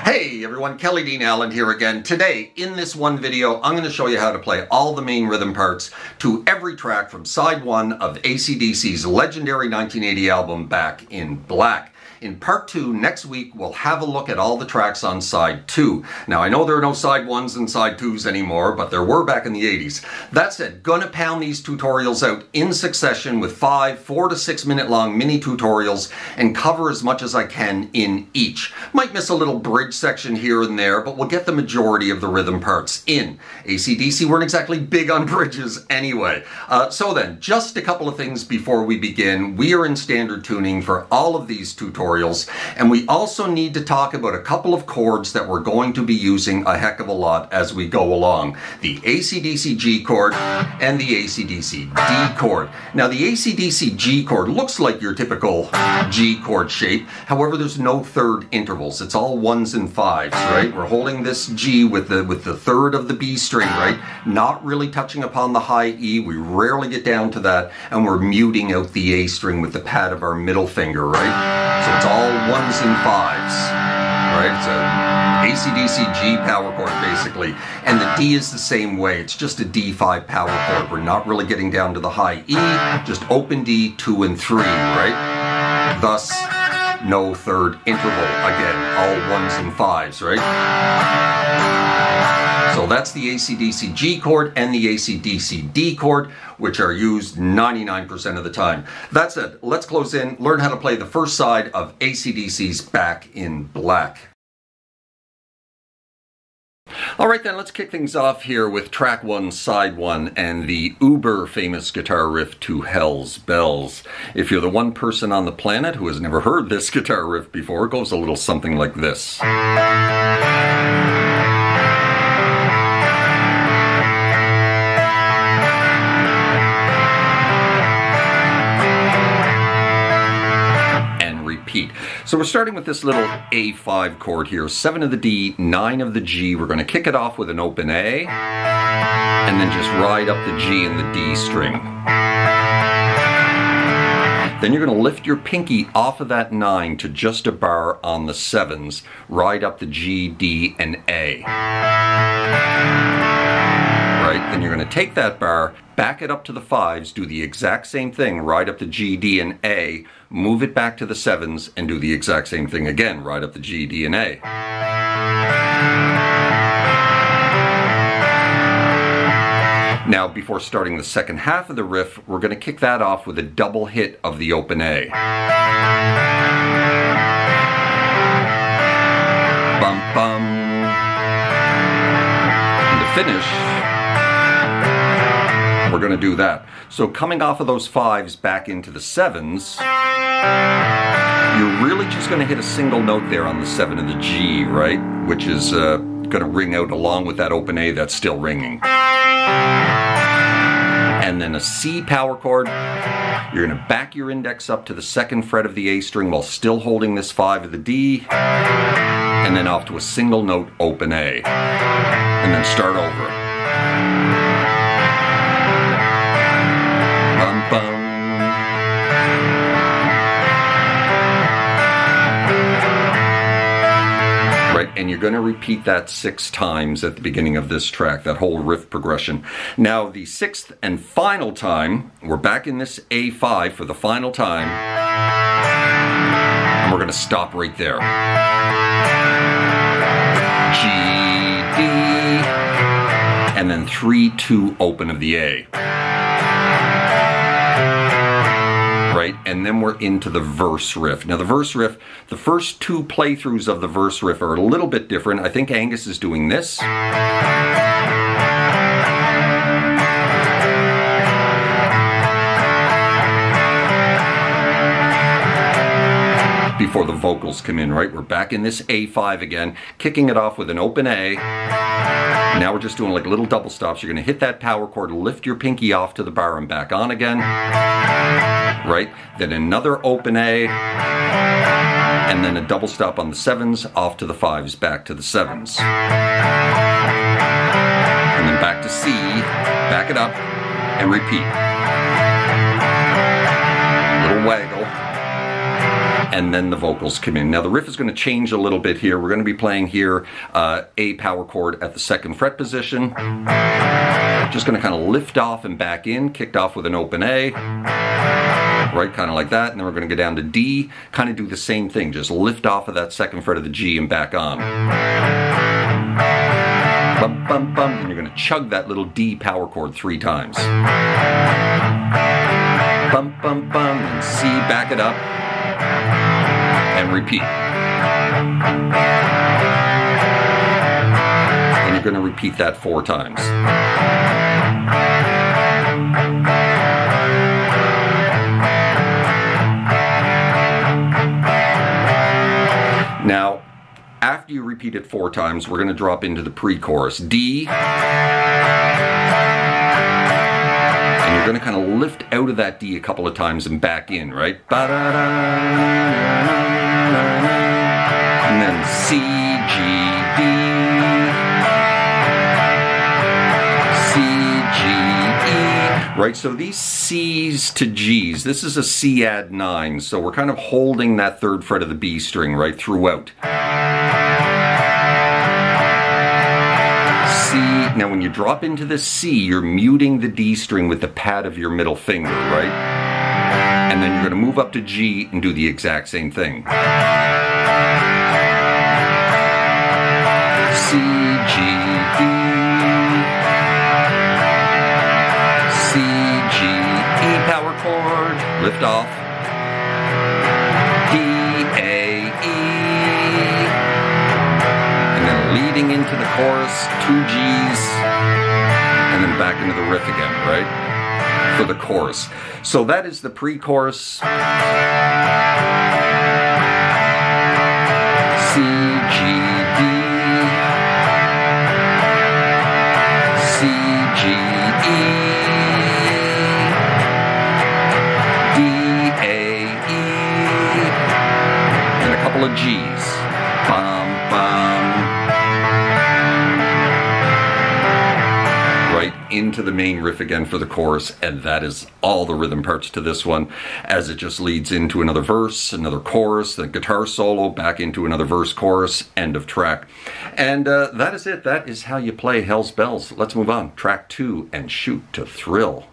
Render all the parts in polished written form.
Hey everyone, Kelly Dean Allen here again. Today, in this one video, I'm going to show you how to play all the main rhythm parts to every track from side one of ACDC's legendary 1980 album, Back in Black. In part 2, next week, we'll have a look at all the tracks on side 2. Now, I know there are no side 1s and side 2s anymore, but there were back in the 80s. That said, gonna pound these tutorials out in succession with 4 to 6 minute long mini tutorials and cover as much as I can in each. Might miss a little bridge section here and there, but we'll get the majority of the rhythm parts in. ACDC weren't exactly big on bridges anyway. So then, just a couple of things before we begin. We are in standard tuning for all of these tutorials. And we also need to talk about a couple of chords that we're going to be using a heck of a lot as we go along. The ACDC G chord and the ACDC D chord. Now the ACDC G chord looks like your typical G chord shape. However, there's no third intervals. It's all 1s and 5s, right? We're holding this G with the third of the B string, right? Not really touching upon the high E. We rarely get down to that. And we're muting out the A string with the pad of our middle finger, right? So it's all 1s and 5s, right? It's a ACDC G power chord, basically. And the D is the same way. It's just a D5 power chord. We're not really getting down to the high E, just open D, 2 and 3, right? Thus, no third interval. Again, all 1s and 5s, right? So that's the ACDC G chord and the ACDC D chord, which are used 99% of the time. That said, let's close in, learn how to play the first side of ACDC's Back in Black. Alright then, let's kick things off here with track 1, side 1, and the uber famous guitar riff to Hell's Bells. If you're the one person on the planet who has never heard this guitar riff before, it goes a little something like this. So we're starting with this little A5 chord here, 7 of the D, 9 of the G. We're going to kick it off with an open A, and then just ride up the G and the D string. Then you're going to lift your pinky off of that 9 to just a bar on the 7s, ride up the G, D, and A. Right, then you're going to take that bar, back it up to the 5s, do the exact same thing, ride up the G, D, and A, move it back to the 7s, and do the exact same thing again, ride up the G, D, and A. Now, before starting the second half of the riff, we're going to kick that off with a double hit of the open A. Bum, bum. And to finish, we're going to do that. So coming off of those 5s back into the 7s, you're really just going to hit a single note there on the 7 of the G, right? Which is going to ring out along with that open A that's still ringing. And then a C power chord. You're going to back your index up to the 2nd fret of the A string while still holding this 5 of the D. And then off to a single note open A. And then start over. Right, and you're going to repeat that 6 times at the beginning of this track, that whole riff progression. Now, the 6th and final time, we're back in this A5 for the final time, and we're going to stop right there. G, D, and then 3, 2, open of the A. Right, and then we're into the verse riff. Now the verse riff, the first 2 playthroughs of the verse riff are a little bit different. I think Angus is doing this. Before the vocals come in, right? We're back in this A5 again, kicking it off with an open A. Now we're just doing like little double stops. You're going to hit that power chord, lift your pinky off to the bar and back on again. Right? Then another open A, and then a double stop on the 7s, off to the 5s, back to the 7s. And then back to C, back it up, and repeat. Little waggle. and then the vocals come in. Now the riff is going to change a little bit here. We're going to be playing here A power chord at the 2nd fret position. Just going to kind of lift off and back in, kicked off with an open A, right, kind of like that, and then we're going to go down to D, kind of do the same thing, just lift off of that 2nd fret of the G and back on. Bum, bum, bum, and you're going to chug that little D power chord 3 times. Bum, bum, bum, and C, back it up, and repeat. And you're going to repeat that 4 times. Now, after you repeat it 4 times, we're going to drop into the pre-chorus. D. And you're going to kind of lift out of that D a couple of times and back in, right? And then C, G, D. C, G, E. Right, so these C's to G's, this is a C add 9, so we're kind of holding that 3rd fret of the B string, right, throughout. C, now when you drop into the C, you're muting the D string with the pad of your middle finger, right? And then you're going to move up to G and do the exact same thing. C, G, D. C, G, E power chord, lift off. D, A, E. And then leading into the chorus, 2 G's. And then back into the riff again, right? For the chorus. So that is the pre-chorus. C, G, D. C, G, E. Of G's. Bum, bum. Right into the main riff again for the chorus, and that is all the rhythm parts to this one, as it just leads into another verse, another chorus, the guitar solo, back into another verse, chorus, end of track. And that is it. That is how you play Hell's Bells. Let's move on. Track 2, and Shoot to Thrill.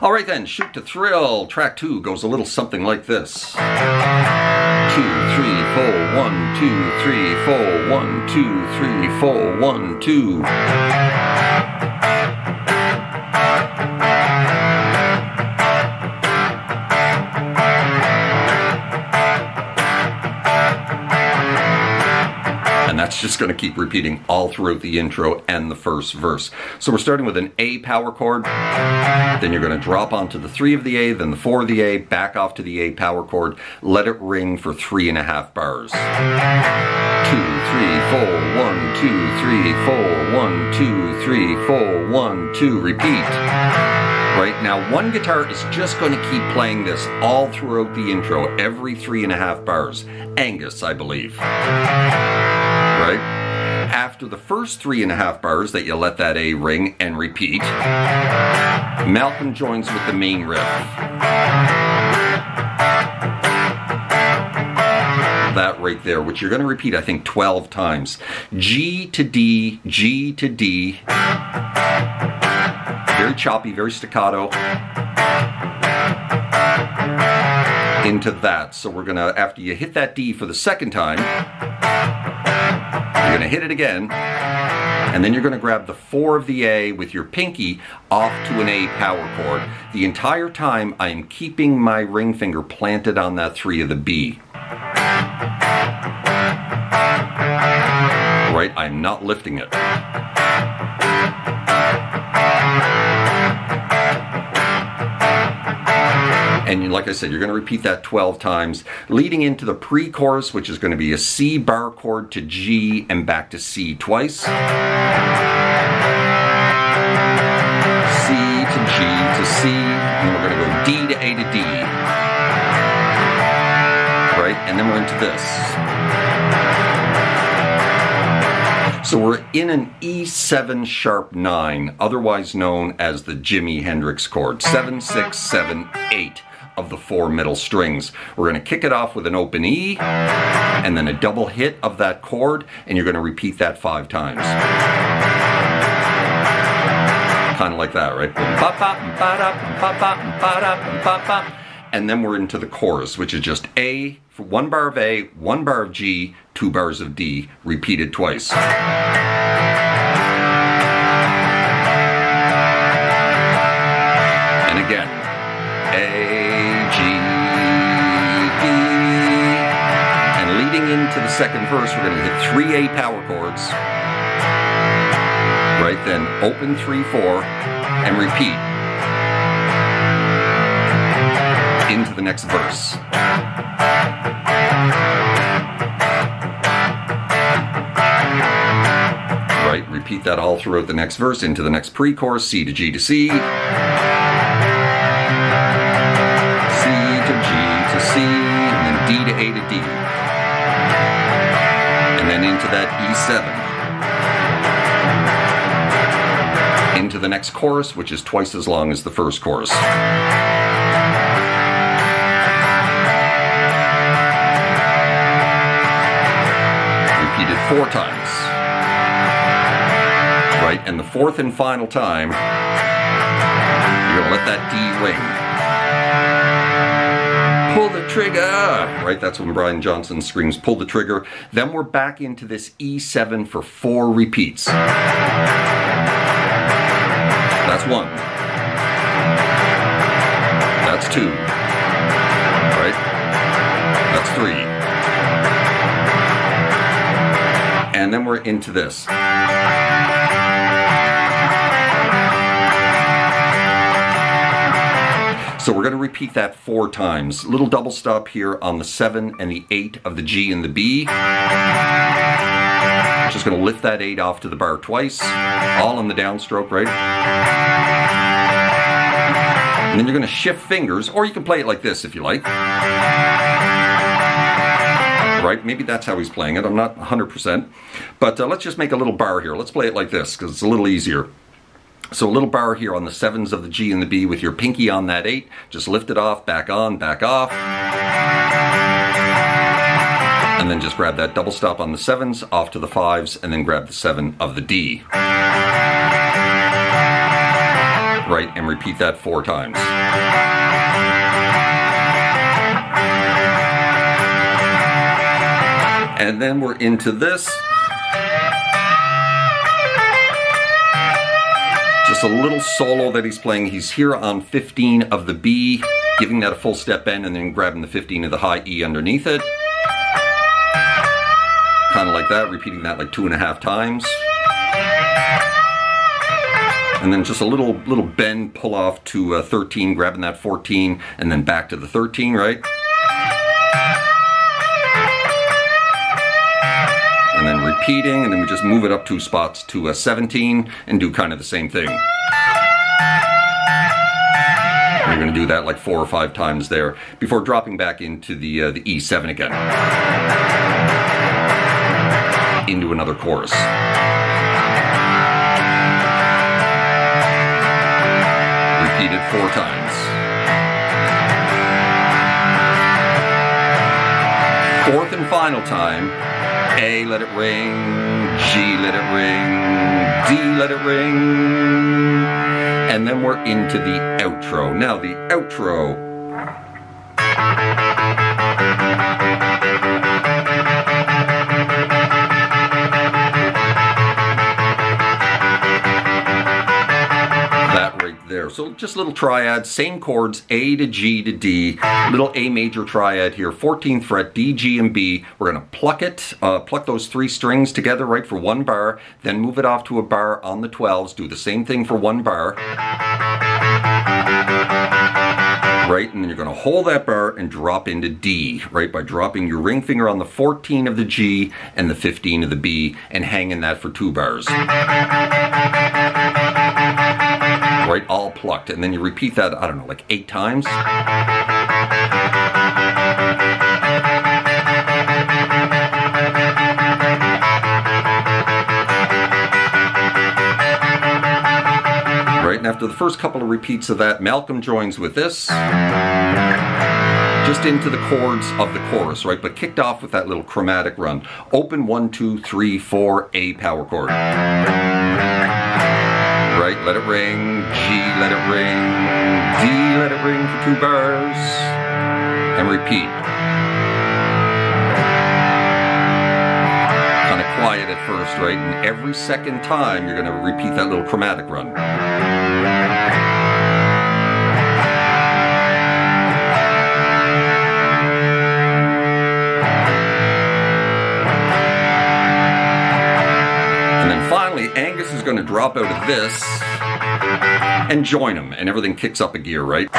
Alright then, Shoot to Thrill. Track 2 goes a little something like this. 2, 3, 4, 1, 2, 3, 4, 1, 2, 3, 4, 1, 2. And that's just going to keep repeating all throughout the intro and the first verse. So we're starting with an A power chord, then you're going to drop onto the 3 of the A, then the 4 of the A, back off to the A power chord, let it ring for 3.5 bars. 2, 3, 4, 1, 2, 3, 4, 1, 2, 3, 4, 1, 2, repeat. Right, now one guitar is just going to keep playing this all throughout the intro, every 3.5 bars. Angus, I believe. Right? After the first 3.5 bars that you let that A ring and repeat, Malcolm joins with the main riff. That right there, which you're going to repeat, I think, 12 times. G to D, G to D. Very choppy, very staccato. Into that. So we're going to, after you hit that D for the second time, you're going to hit it again, and then you're going to grab the 4 of the A with your pinky off to an A power chord. The entire time I am keeping my ring finger planted on that 3 of the B. Right? I'm not lifting it. And like I said, you're going to repeat that 12 times, leading into the pre-chorus, which is going to be a C bar chord to G and back to C twice. C to G to C, and we're going to go D to A to D. Right? And then we're into this. So we're in an E7 sharp 9, otherwise known as the Jimi Hendrix chord. 7, 6, 7, 8. of the 4 middle strings. We're going to kick it off with an open E, and then a double hit of that chord, and you're going to repeat that 5 times. Kind of like that, right? And then we're into the chorus, which is just A, for 1 bar of A, 1 bar of G, 2 bars of D, repeated twice. And again, A, G, D. And leading into the second verse, we're going to hit 3 A power chords. Right, then open 3, 4, and repeat into the next verse. Right, repeat that all throughout the next verse, into the next pre-chorus, C to G to C. C to G to C, and then D to A to D. And then into that E7. Into the next chorus, which is twice as long as the first chorus. Repeated 4 times. Right, and the 4th and final time, you're gonna let that D ring. Pull the trigger! Right, that's when Brian Johnson screams, pull the trigger. Then we're back into this E7 for 4 repeats. That's 1. That's 2. Right? That's 3. And then we're into this. So we're going to repeat that 4 times. Little double stop here on the 7 and the 8 of the G and the B. Just going to lift that 8 off to the bar twice, all in the downstroke, right? And then you're going to shift fingers, or you can play it like this if you like. Right? Maybe that's how he's playing it. I'm not 100%. But let's just make a little bar here. Let's play it like this, because it's a little easier. So a little bar here on the 7s of the G and the B with your pinky on that 8. Just lift it off, back on, back off. And then just grab that double stop on the 7s, off to the 5s, and then grab the 7 of the D. Right, and repeat that 4 times. And then we're into this. Just a little solo that he's playing. He's here on 15 of the B, giving that a full step bend, and then grabbing the 15 of the high E underneath it. Kind of like that, repeating that like 2.5 times. And then just a little bend, pull off to 13, grabbing that 14, and then back to the 13, right? And then repeating, and then we just move it up 2 spots to 17, and do kind of the same thing. And you're going to do that like 4 or 5 times there, before dropping back into the E7 again. Into another chorus. Repeated 4 times. 4th and final time. A, let it ring. G, let it ring. D, let it ring. And then we're into the outro. Now the outro. That right there. So just little triads, same chords, A to G to D, little A major triad here, 14th fret, D, G, and B. We're going to pluck it, pluck those 3 strings together, right, for 1 bar, then move it off to a bar on the 12s, do the same thing for 1 bar. Right, and then you're going to hold that bar and drop into D, right, by dropping your ring finger on the 14 of the G and the 15 of the B, and hanging that for 2 bars. Right, all plucked, and then you repeat that, I don't know, like 8 times. Right, now after the first couple of repeats of that, Malcolm joins with this, just into the chords of the chorus, right? But kicked off with that little chromatic run. Open 1, 2, 3, 4, A power chord. Right, let it ring, G, let it ring, D, let it ring for 2 bars, and repeat. Kind of quiet at first, right? And every second time you're going to repeat that little chromatic run. And then finally, Angus is going to drop out of this and join him, and everything kicks up a gear, right?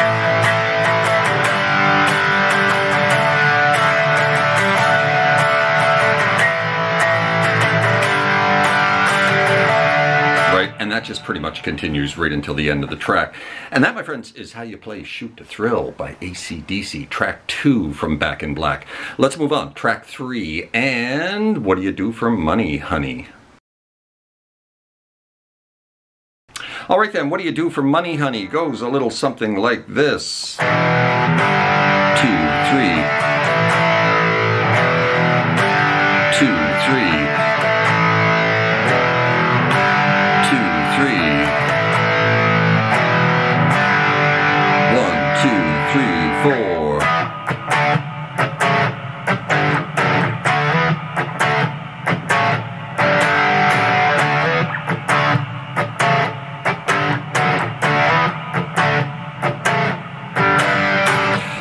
Right, and that just pretty much continues right until the end of the track. And that, my friends, is how you play Shoot to Thrill by ACDC, track 2 from Back in Black. Let's move on, track 3, and what do you do for money, honey? All right then, what do you do for money, honey? Goes a little something like this. 2, 3. 2, 3. 2, 3. 1, 2, 3, 4.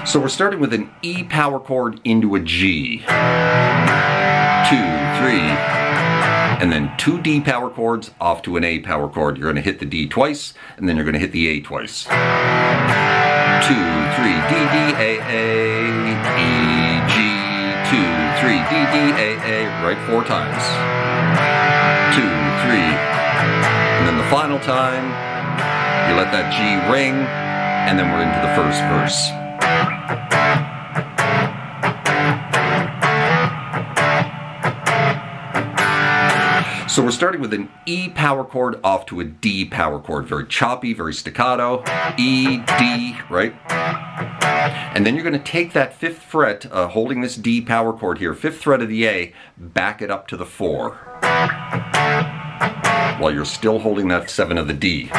So we're starting with an E power chord into a G. 2, 3, and then 2 D power chords off to an A power chord. You're going to hit the D twice, and then you're going to hit the A twice. 2, 3, D, D, A, A, E, G, 2, 3, D, D, A, A, right 4 times. 2, 3, and then the final time, you let that G ring, and then we're into the first verse. So we're starting with an E power chord off to a D power chord. Very choppy, very staccato. E, D, right? And then you're going to take that 5th fret, holding this D power chord here, 5th fret of the A, back it up to the 4. While you're still holding that 7 of the D.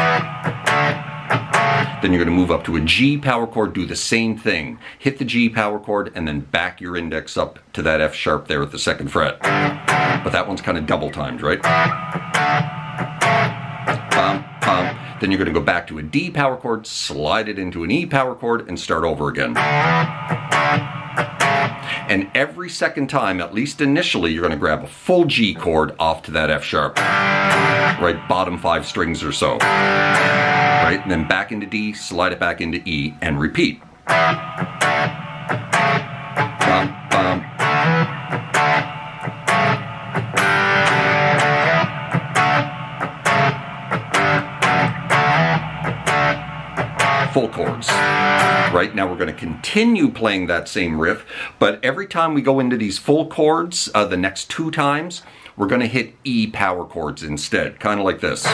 Then you're going to move up to a G power chord, do the same thing. Hit the G power chord and then back your index up to that F sharp there at the 2nd fret. But that one's kind of double timed, right? Then you're going to go back to a D power chord, slide it into an E power chord, and start over again. And every second time, at least initially, you're going to grab a full G chord off to that F sharp. Right, bottom 5 strings or so. Right, and then back into D, slide it back into E, and repeat. Full chords. Right, now we're going to continue playing that same riff, but every time we go into these full chords, the next 2 times, we're going to hit E power chords instead, kind of like this.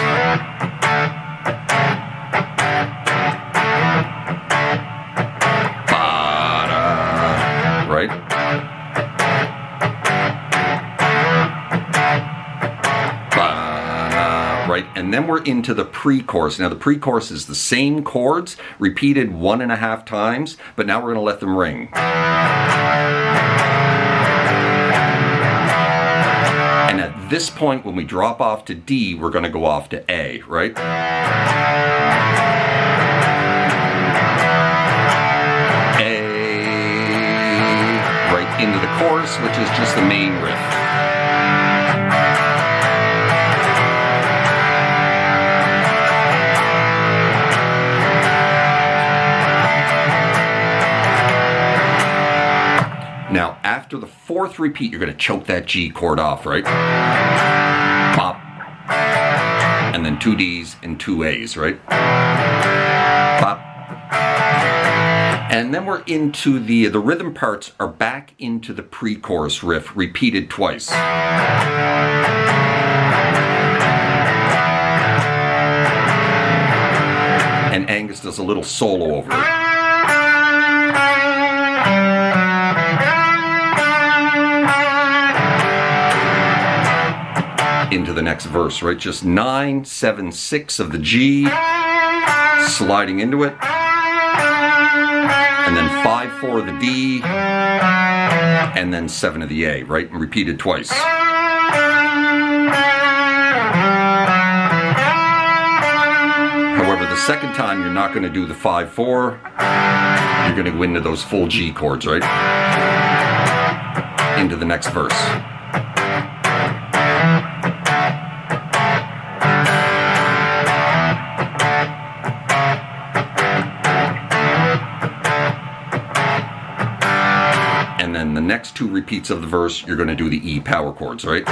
Right? Right, and then we're into the pre-chorus. Now the pre-chorus is the same chords, repeated 1.5 times, but now we're going to let them ring. And at this point, when we drop off to D, we're going to go off to A, right? A, right into the chorus, which is just the main riff. Now, after the 4th repeat, you're going to choke that G chord off, right? Pop. And then 2 Ds and 2 As, right? Pop. And then we're into the rhythm parts are back into the pre-chorus riff, repeated twice. and Angus does a little solo over it. Into the next verse, right? Just 9, 7, 6 of the G, sliding into it, and then 5, 4 of the D, and then 7 of the A, right? And repeated twice. However, the second time you're not going to do the 5, 4. You're going to go into those full G chords, right? Into the next verse. And then the next 2 repeats of the verse, you're going to do the E power chords, right?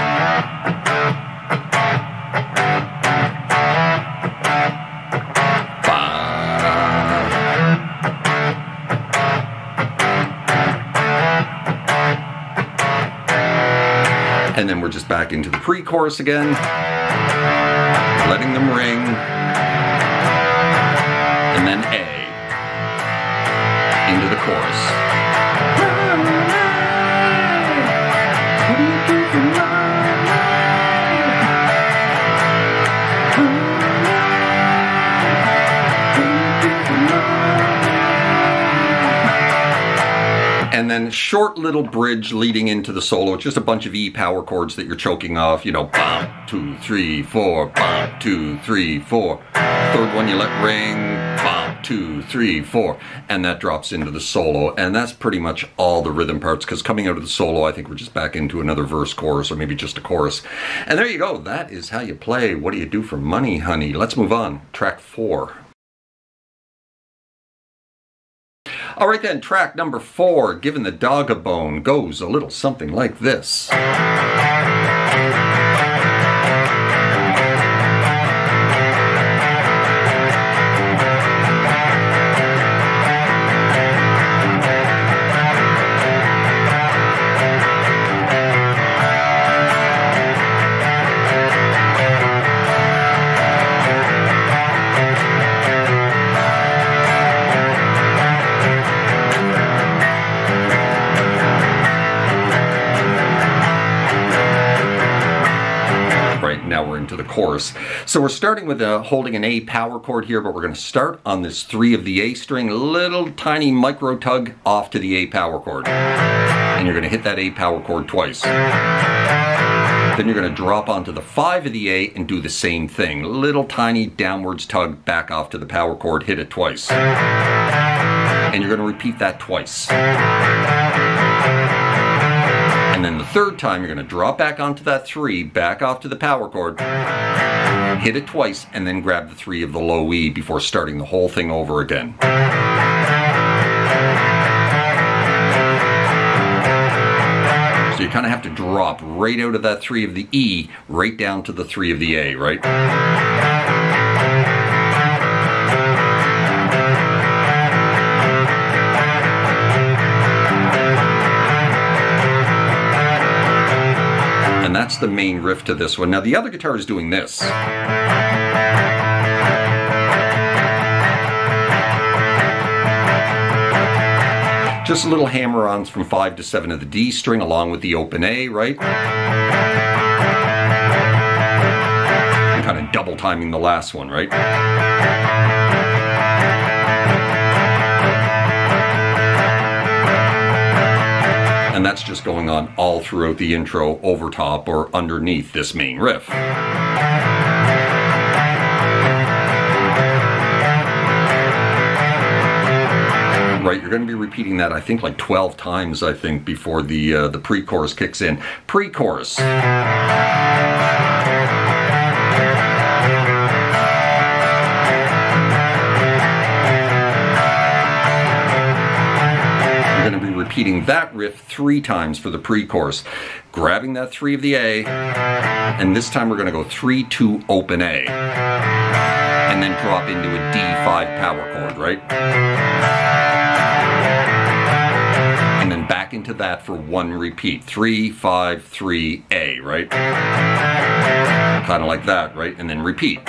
And then we're just back into the pre-chorus again, letting them ring, and then A, into the chorus. And then short little bridge leading into the solo. It's just a bunch of E power chords that you're choking off. You know, bump, 2, 3, 4, bump, 2, 3, 4. Third one you let ring, bump, 2, 3, 4. And that drops into the solo. And that's pretty much all the rhythm parts, because coming out of the solo, I think we're just back into another verse chorus, or maybe just a chorus. And there you go. That is how you play What Do You Do for Money, Honey? Let's move on. Track 4. All right then, track number 4, Giving the Dog a Bone, goes a little something like this. Now we're into the chorus. So we're starting with holding an A power chord here, but we're going to start on this 3 of the A string, little tiny micro tug off to the A power chord. And you're going to hit that A power chord twice. Then you're going to drop onto the 5 of the A and do the same thing. Little tiny downwards tug back off to the power chord, hit it twice. And you're going to repeat that twice. And then the third time, you're going to drop back onto that 3, back off to the power chord, hit it twice, and then grab the 3 of the low E before starting the whole thing over again. So you kind of have to drop right out of that 3 of the E, right down to the 3 of the A, right? And that's the main riff to this one. Now the other guitar is doing this. Just little hammer-ons from 5 to 7 of the D string along with the open A, right? And kind of double timing the last one, right? And that's just going on all throughout the intro, over top or underneath this main riff. Right, you're going to be repeating that, I think, like 12 times, I think, before the pre-chorus kicks in. Pre-chorus. Repeating that riff 3 times for the pre-chorus, grabbing that 3 of the A, and this time we're going to go 3, 2, open A, and then drop into a D5 power chord, right? And then back into that for 1 repeat, 3, 5, 3, A, right? Kind of like that, right? And then repeat.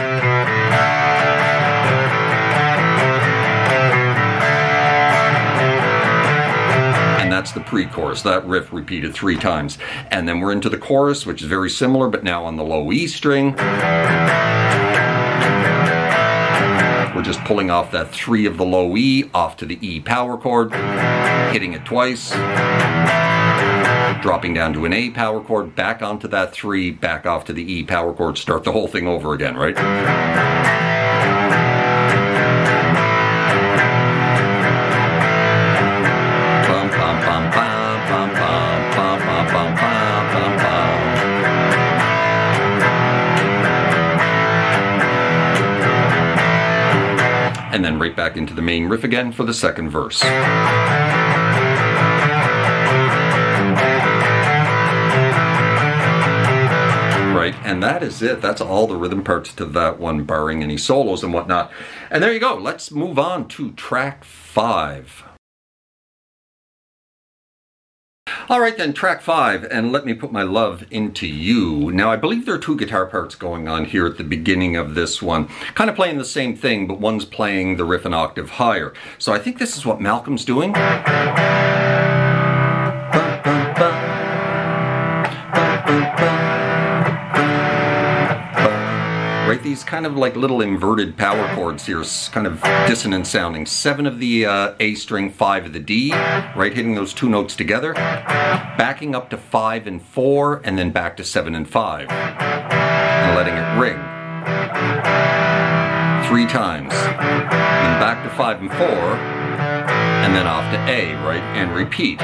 that's the pre-chorus. That riff repeated 3 times. And then we're into the chorus, which is very similar, but now on the low E string. We're just pulling off that 3 of the low E off to the E power chord, hitting it twice, dropping down to an A power chord, back onto that 3, back off to the E power chord, start the whole thing over again, right? Bum, bum, bum, bum, bum, bum, bum, bum, bum, bum, bum. And then right back into the main riff again for the second verse. Right, and that is it. That's all the rhythm parts to that one, barring any solos and whatnot. And there you go. Let's move on to track 5. Alright then, track 5, and let me put my love into you. Now I believe there are 2 guitar parts going on here at the beginning of this one. Kind of playing the same thing, but one's playing the riff an octave higher. So I think this is what Malcolm's doing. Right, these kind of like little inverted power chords here, kind of dissonant sounding. 7 of the A string, 5 of the D, right, hitting those 2 notes together, backing up to 5 and 4, and then back to 7 and 5, and letting it ring 3 times, then back to 5 and 4, and then off to A, right, and repeat.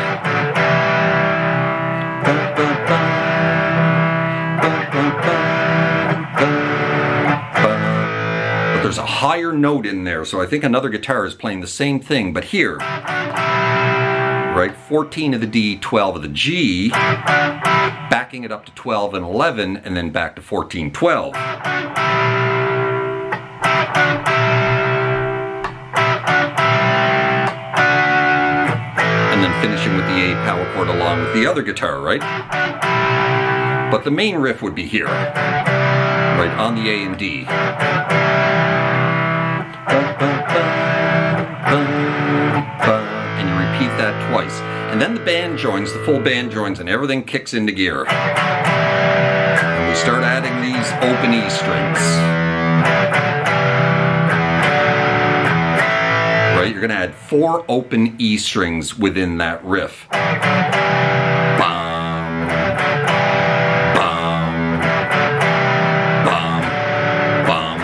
There's a higher note in there, so I think another guitar is playing the same thing, but here, right, 14 of the D, 12 of the G, backing it up to 12 and 11, and then back to 14, 12. And then finishing with the A power chord along with the other guitar, right? But the main riff would be here, right, on the A and D. And you repeat that twice. And then the band joins, the full band joins, and everything kicks into gear. And we start adding these open E strings. Right, you're going to add 4 open E strings within that riff. Bum, bum, bum, bum,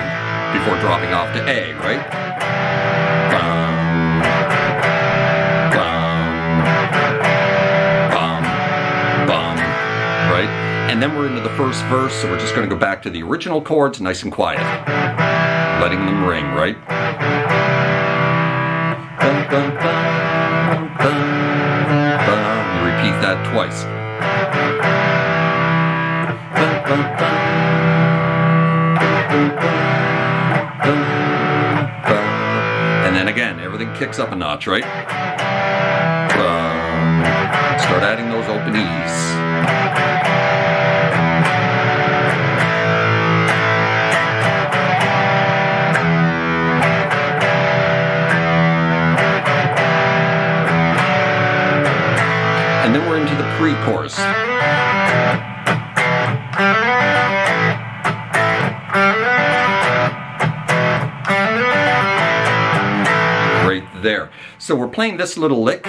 before dropping off to A, right? And then we're into the first verse, so we're just going to go back to the original chords, nice and quiet, letting them ring, right? Bum, bum, bum, bum, bum. You repeat that twice. Bum, bum, bum, bum, bum, bum. And then again, everything kicks up a notch, right? Start adding those open E's. And then we're into the pre-chorus. Right there. So we're playing this little lick.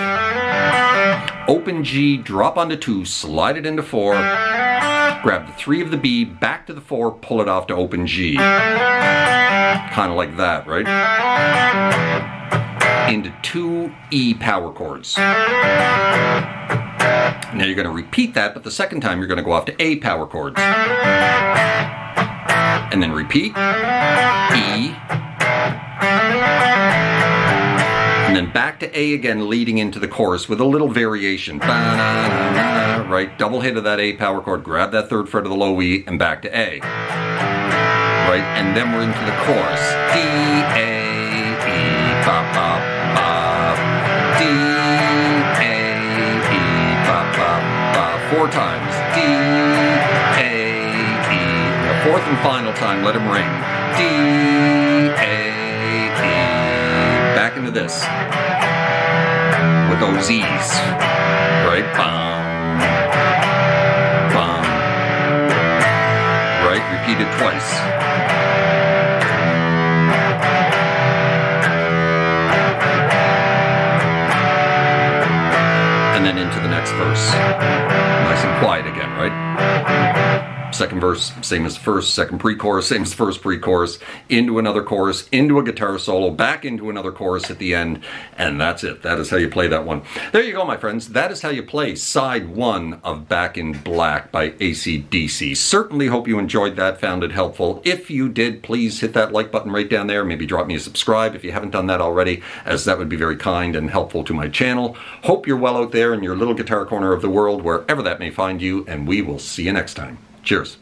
Open G, drop onto 2, slide it into 4, grab the 3 of the B, back to the 4, pull it off to open G. Kind of like that, right? Into 2 E power chords. Now you're going to repeat that, but the second time you're going to go off to A power chords. And then repeat, E, and then back to A again, leading into the chorus with a little variation. Right, double hit of that A power chord, grab that 3rd fret of the low E, and back to A. Right, and then we're into the chorus. D, A, E, ba, ba, ba. D, A, E, ba, ba, ba. 4 times. D, A, E. The 4th and final time, let him ring. D, A, E. Back into this with those E's. verse. Nice and quiet again, right? Second verse, same as the first. Second pre-chorus, same as the first pre-chorus. Into another chorus, into a guitar solo, back into another chorus at the end, and that's it. That is how you play that one. There you go, my friends. That is how you play side 1 of Back in Black by ACDC. Certainly hope you enjoyed that, found it helpful. If you did, please hit that like button right down there. Maybe drop me a subscribe if you haven't done that already, as that would be very kind and helpful to my channel. Hope you're well out there in your little guitar corner of the world, wherever that may find you, and we will see you next time. Cheers.